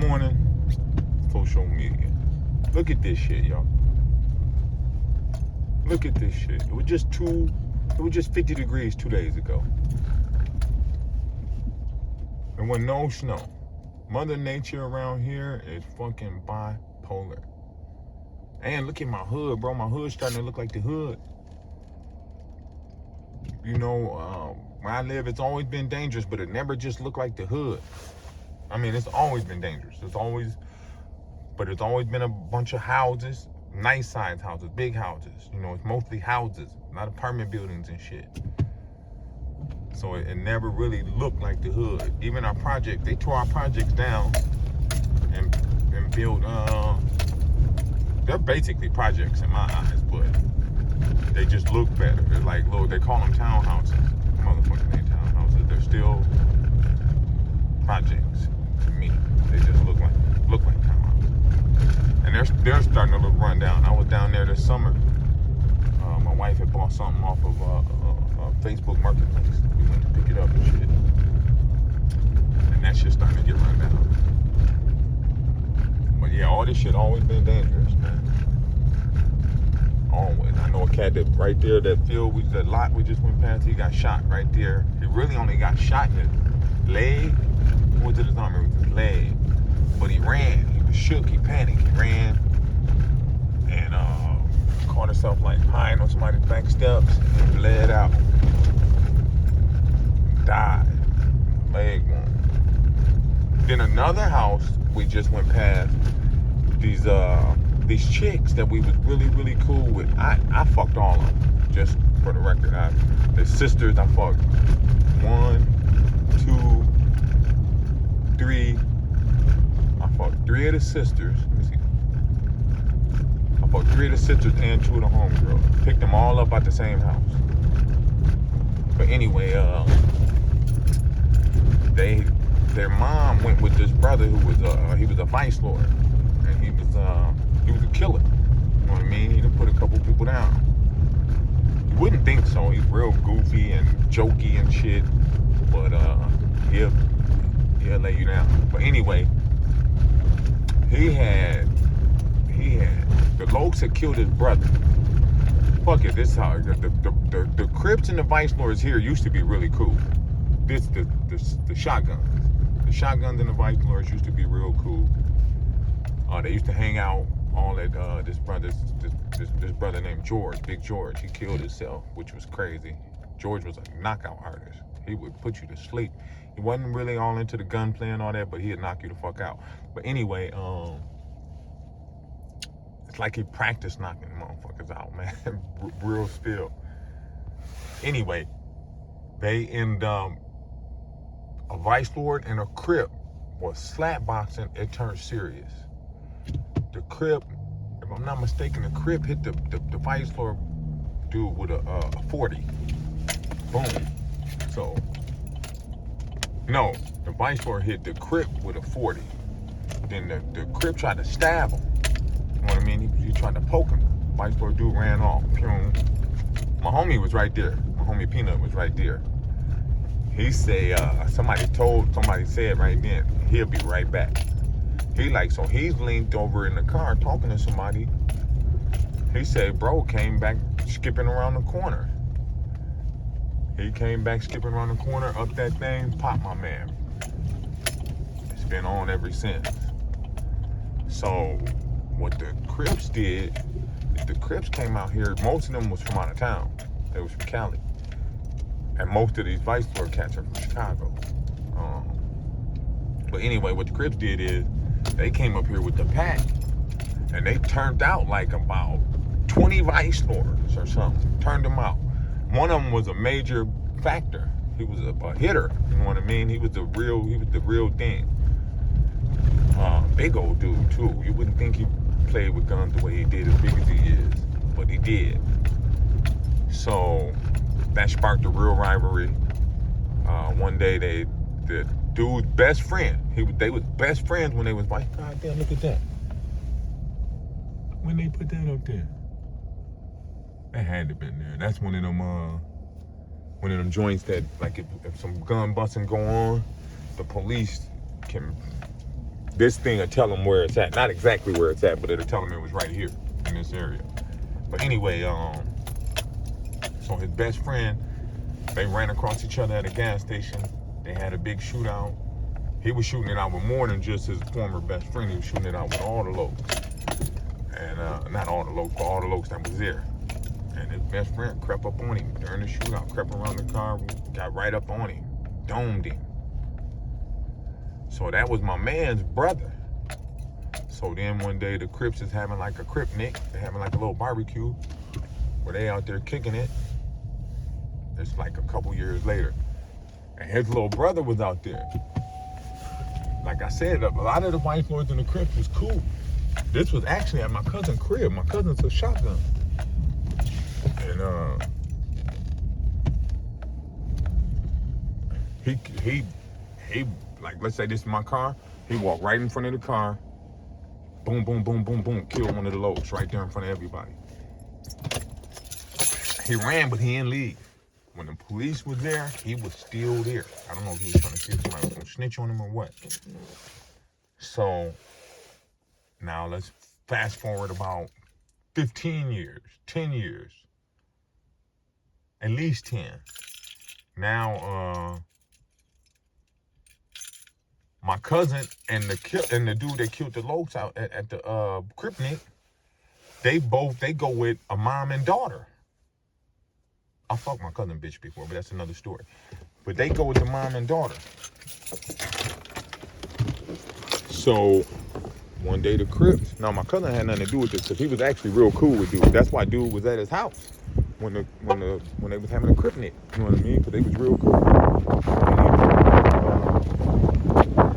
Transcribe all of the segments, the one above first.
morning, social media. Look at this shit, y'all. Look at this shit. It was just 50 degrees 2 days ago. There was no snow. Mother Nature around here is fucking bipolar. And look at my hood, bro. My hood's starting to look like the hood. You know, where I live, it's always been dangerous, but it never just looked like the hood. I mean, it's always been dangerous. It's always been a bunch of houses, nice sized houses, big houses. You know, it's mostly houses, not apartment buildings and shit. So it never really looked like the hood. Even our project, they tore our projects down and built, they're basically projects in my eyes, but they just look better. They're like, look, they call them townhouses. Motherfucking ain't townhouses. They're still projects to me. They just look like townhouses. And they're starting to look run down. I was down there this summer. My wife had bought something off of Facebook Marketplace. We went to pick it up and shit. And that shit's starting to get run down. But yeah, all this shit always been dangerous, man. Always. I know a cat that right there, that lot we just went past, he got shot right there. He really only got shot in his leg. What was it, his arm? It was his leg. But he ran. He was shook. He panicked. He ran. And caught himself like lying on somebody's back steps and bled out. Died. Leg wound. Then another house we just went past, these chicks that we was really, really cool with. I fucked all of them, just for the record. The sisters, I fucked 1, 2, 3. I fucked 3 of the sisters. Let me see. I fucked 3 of the sisters and 2 of the homegirls. Picked them all up at the same house. But anyway, their mom went with this brother who was he was a vice lord, and he was a killer. You know what I mean? He done put a couple people down. You wouldn't think so. He's real goofy and jokey and shit, but he'll lay you down. But anyway, he had the Lokes had killed his brother. Fuck it, this is how the Crips and the Vice Lords here used to be really cool. The shotguns. The shotguns and the Vice Lords used to be real cool. They used to hang out all at this brother named George, Big George. He killed himself, which was crazy. George was a knockout artist. He would put you to sleep. He wasn't really all into the gunplay and all that, but he'd knock you the fuck out. But anyway, it's like he practiced knocking motherfuckers out, man. Real spill. Anyway, they end a Vice Lord and a Crip was slap boxing. It turned serious. The Crip, if I'm not mistaken, the Crip hit the Vice Lord dude with a 40. Boom. So, no, the Vice Lord hit the Crip with a 40. Then the Crip tried to stab him. You know what I mean? He tried to poke him. Vice Lord dude ran off. My homie was right there. My homie Peanut was right there. He say, somebody said right then, he'll be right back. So he's leaned over in the car talking to somebody. He said, bro came back skipping around the corner. He came back skipping around the corner, up that thing, popped my man. It's been on ever since. So what the Crips did, the Crips came out here, most of them was from out of town. They was from Cali. And most of these Vice Lord cats are from Chicago. But anyway, what the Crips did is they came up here with the pack and they turned out like about 20 Vice Lords or something. Turned them out. One of them was a major factor. He was a hitter, you know what I mean? He was the real thing. Big old dude too. You wouldn't think he played with guns the way he did, as big as he is, but he did. So that sparked a real rivalry. One day the dude's best friend, they was best friends when they was like, God damn, look at that. When they put that up there, that had to been there. That's one of them joints that, like, if some gun busting go on, the police can this thing will tell them where it's at. Not exactly where it's at, but it'll tell them it was right here in this area. But anyway, so his best friend, they ran across each other at a gas station. They had a big shootout. He was shooting it out with more than just his former best friend. He was shooting it out with all the lokes. And not all the lokes, but all the lokes that was there. And his best friend crept up on him during the shootout, crept around the car, got right up on him, domed him. So that was my man's brother. So then one day the Crips is having like a Crip Nick. They're having like a little barbecue where they out there kicking it. It's like a couple years later. And his little brother was out there. Like I said, a lot of the Vice Lords and the Crips was cool. This was actually at my cousin's crib. My cousin's a shotgun. And he like, let's say this is my car. He walked right in front of the car. Boom, boom, boom, boom, boom. Killed one of the lokes right there in front of everybody. He ran, but he didn't leave. When the police was there, he was still there. I don't know if he was trying to see if somebody was going to snitch on him or what. So now let's fast forward about 15 years, 10 years, at least 10. Now, my cousin and the dude that killed the lokes out at the Cripnik, they go with a mom and daughter. I fucked my cousin bitch before, but that's another story. But they go with the mom and daughter. So one day the Crips. Now my cousin had nothing to do with this because he was actually real cool with dude. That's why dude was at his house when they was having a Cripnik. You know what I mean? Because they was real cool.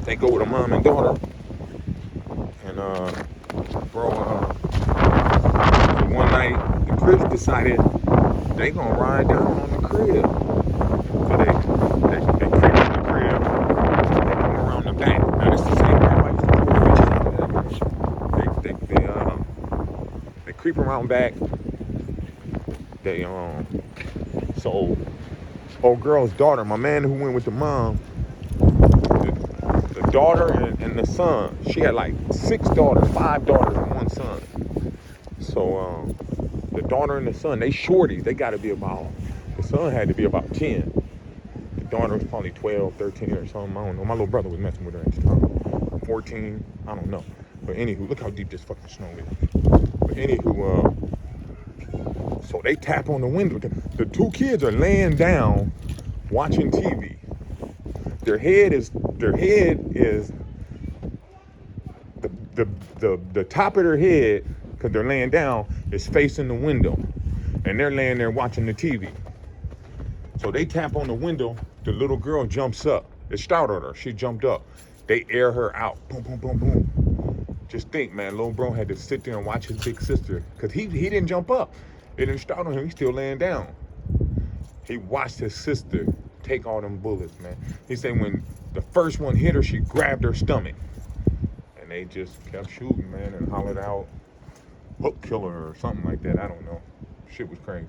They go with a mom and daughter, and one night the Crips decided they gonna ride down on the crib. So they creep on the crib, they come around the back. Now this is the same crib I used to do. They creep around back. So old girl's daughter, my man who went with the mom, the daughter and the son, she had like 6 daughters, 5 daughters and 1 son. So the daughter and the son, they shorties. They got to be about, the son had to be about 10. The daughter was probably 12, 13 or something. I don't know. My little brother was messing with her at the time. 14, I don't know. But anywho, look how deep this fucking snow is. But anywho, so they tap on the window. The 2 kids are laying down watching TV. Their head is the top of their head, because they're laying down, is facing the window, and they're laying there watching the TV. So they tap on the window. The little girl jumps up. It startled her. She jumped up. They air her out. Boom, boom, boom, boom. Just think, man, little bro had to sit there and watch his big sister, because he didn't jump up. It didn't startle him. He's still laying down. He watched his sister take all them bullets, man. He said when the first one hit her, she grabbed her stomach. And they just kept shooting, man, and hollered out, hook killer or something like that. I don't know. Shit was crazy.